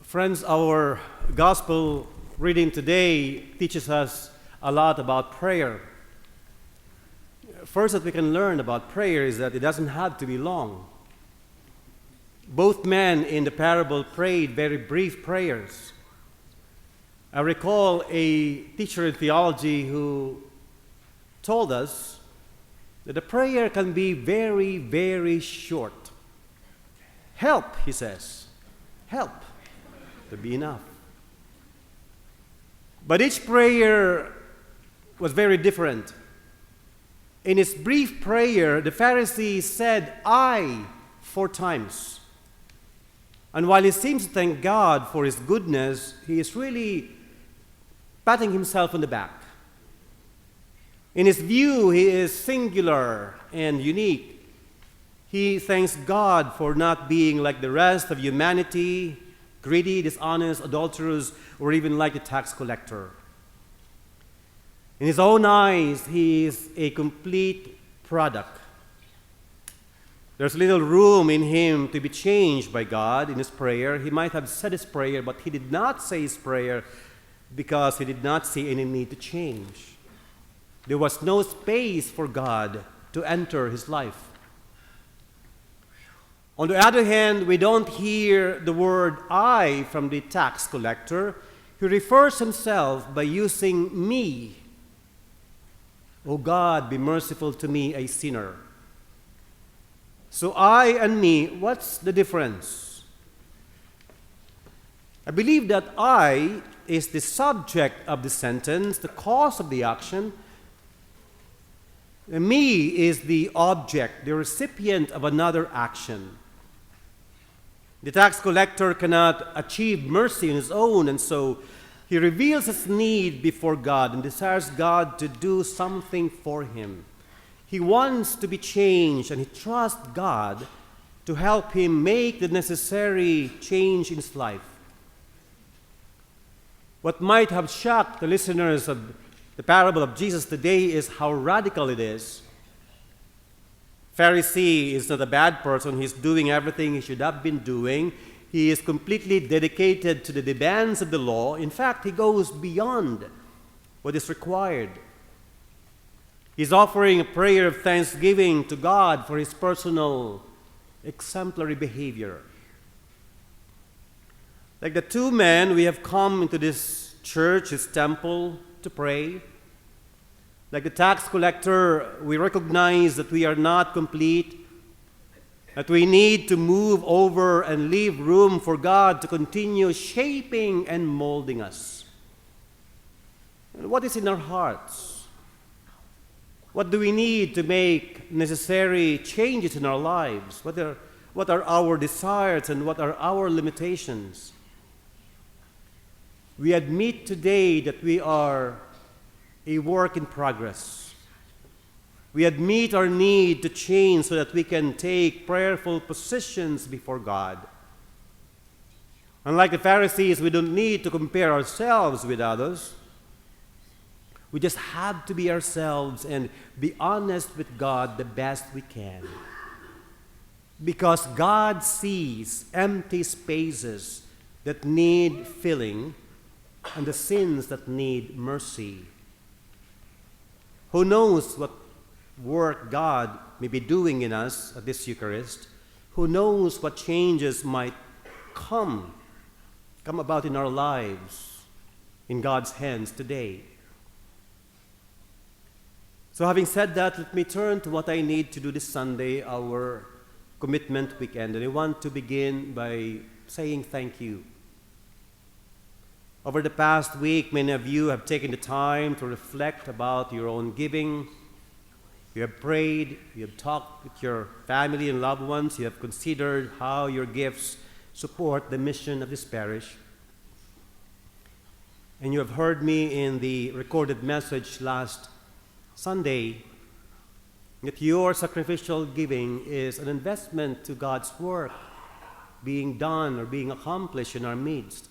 Friends, our gospel reading today teaches us a lot about prayer. First that we can learn about prayer is that it doesn't have to be long. Both men in the parable prayed very brief prayers. I recall a teacher in theology who told us that a prayer can be very, very short. Help, he says. Help to be enough. But each prayer was very different. In his brief prayer, the Pharisee said, "I," 4 times. And while he seems to thank God for his goodness, he is really patting himself on the back. In his view, he is singular and unique. He thanks God for not being like the rest of humanity, greedy, dishonest, adulterous, or even like the tax collector. In his own eyes, he is a complete product. There's little room in him to be changed by God in his prayer. He might have said his prayer, but he did not say his prayer because he did not see any need to change. There was no space for God to enter his life. On the other hand, we don't hear the word "I" from the tax collector. He refers himself by using "me." "O God, be merciful to me, a sinner." So I and me, what's the difference? I believe that I is the subject of the sentence, the cause of the action. And me is the object, the recipient of another action. The tax collector cannot achieve mercy on his own, and so he reveals his need before God and desires God to do something for him. He wants to be changed, and he trusts God to help him make the necessary change in his life. What might have shocked the listeners of the parable of Jesus today is how radical it is. Pharisee is not a bad person. He's doing everything he should have been doing. He is completely dedicated to the demands of the law. In fact, he goes beyond what is required. He's offering a prayer of thanksgiving to God for his personal, exemplary behavior. Like the 2 men, we have come into this church, this temple, to pray. Like the tax collector, we recognize that we are not complete, that we need to move over and leave room for God to continue shaping and molding us. And what is in our hearts? What do we need to make necessary changes in our lives? What are our desires and what are our limitations? We admit today that we are a work in progress. We admit our need to change so that we can take prayerful positions before God. Unlike the Pharisees, we don't need to compare ourselves with others. We just have to be ourselves and be honest with God the best we can. Because God sees empty spaces that need filling and the sins that need mercy. Who knows what work God may be doing in us at this Eucharist? Who knows what changes might come about in our lives in God's hands today? So having said that, let me turn to what I need to do this Sunday, our commitment weekend. And I want to begin by saying thank you. Over the past week, many of you have taken the time to reflect about your own giving. You have prayed, you have talked with your family and loved ones, you have considered how your gifts support the mission of this parish. And you have heard me in the recorded message last Sunday that your sacrificial giving is an investment to God's work being done or being accomplished in our midst.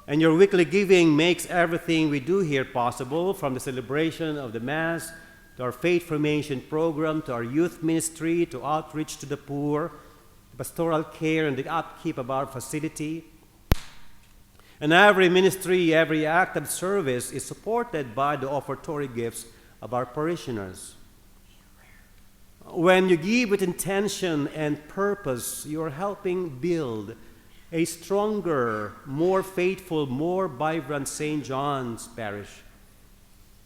And your weekly giving makes everything we do here possible, from the celebration of the Mass, to our faith formation program, to our youth ministry, to outreach to the poor, to pastoral care and the upkeep of our facility, And every ministry, every act of service is supported by the offertory gifts of our parishioners. When you give with intention and purpose, you are helping build a stronger, more faithful, more vibrant St. John's Parish.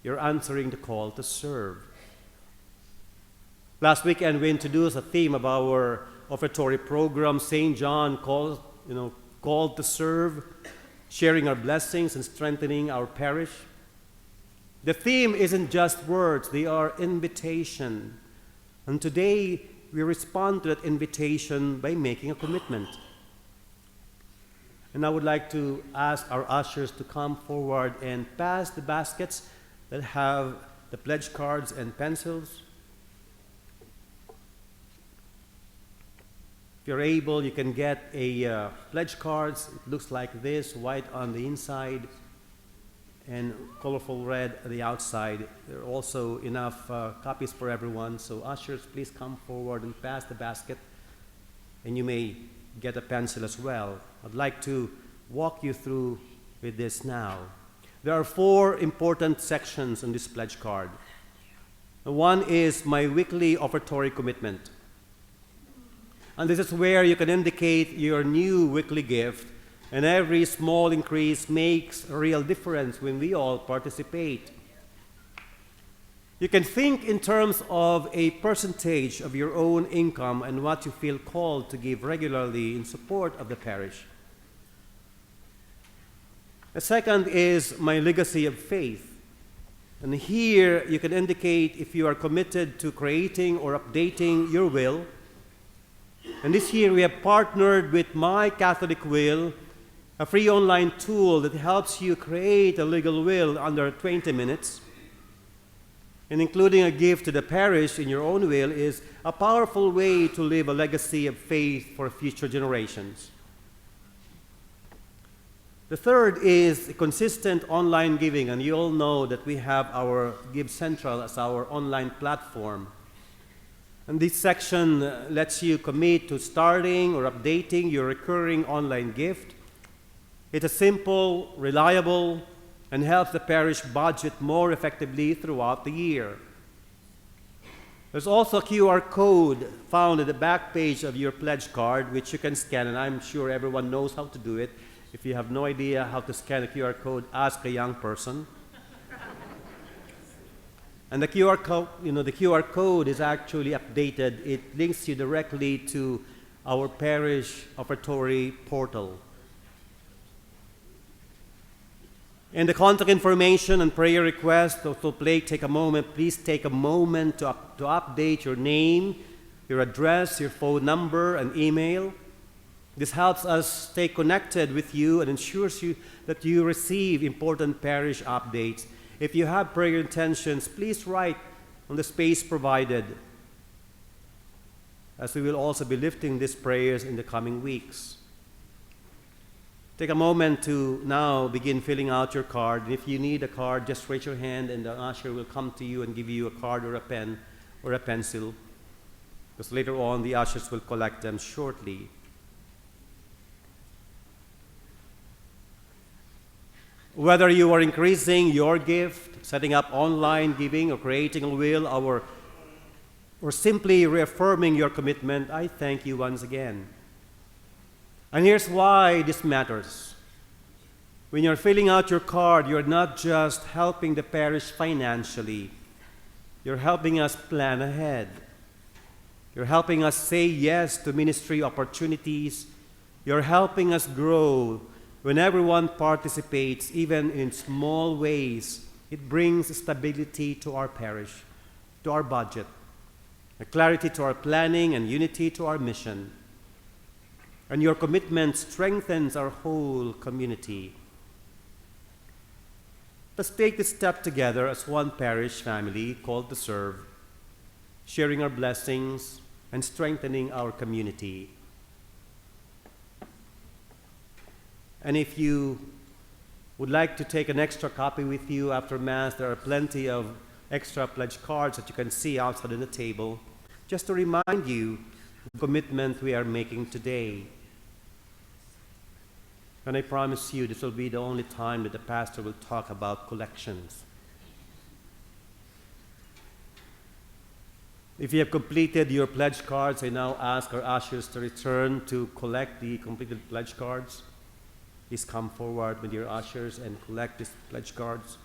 You're answering the call to serve. Last weekend, we introduced a theme of our offertory program, St. John called to serve, sharing our blessings and strengthening our parish. The theme isn't just words, they are invitation. And today, we respond to that invitation by making a commitment. And I would like to ask our ushers to come forward and pass the baskets that have the pledge cards and pencils. If you're able, you can get a pledge cards. It looks like this, white on the inside and colorful red on the outside. There are also enough copies for everyone. So ushers, please come forward and pass the basket. And you may get a pencil as well. I'd like to walk you through with this now. There are 4 important sections on this pledge card. One is my weekly offertory commitment. And this is where you can indicate your new weekly gift, and every small increase makes a real difference when we all participate. You can think in terms of a percentage of your own income and what you feel called to give regularly in support of the parish. The second is my legacy of faith. And here you can indicate if you are committed to creating or updating your will. And this year we have partnered with My Catholic Will, a free online tool that helps you create a legal will under 20 minutes. And including a gift to the parish in your own will is a powerful way to leave a legacy of faith for future generations. The third is consistent online giving, and you all know that we have our Give Central as our online platform. And this section lets you commit to starting or updating your recurring online gift. It is simple, reliable, and helps the parish budget more effectively throughout the year. There's also a QR code found at the back page of your pledge card, which you can scan, and I'm sure everyone knows how to do it. If you have no idea how to scan a QR code, ask a young person. And the QR code is actually updated. It links you directly to our parish offertory portal. And the contact information and prayer request, please take a moment to update your name, your address, your phone number, and email. This helps us stay connected with you and ensures you that you receive important parish updates. If you have prayer intentions, please write on the space provided, as we will also be lifting these prayers in the coming weeks. Take a moment to now begin filling out your card. And if you need a card, just raise your hand and the usher will come to you and give you a card or a pen or a pencil, because later on the ushers will collect them shortly. Whether you are increasing your gift, setting up online giving, or creating a will, or simply reaffirming your commitment, I thank you once again. And here's why this matters. When you're filling out your card, you're not just helping the parish financially. You're helping us plan ahead. You're helping us say yes to ministry opportunities. You're helping us grow. When everyone participates, even in small ways, it brings stability to our parish, to our budget, a clarity to our planning, and unity to our mission. And your commitment strengthens our whole community. Let's take this step together as one parish family called to serve, sharing our blessings and strengthening our community. And if you would like to take an extra copy with you after Mass, there are plenty of extra pledge cards that you can see outside on the table, just to remind you of the commitment we are making today. And I promise you, this will be the only time that the pastor will talk about collections. If you have completed your pledge cards, I now ask our ushers to return to collect the completed pledge cards. Please come forward with your ushers and collect these pledge cards.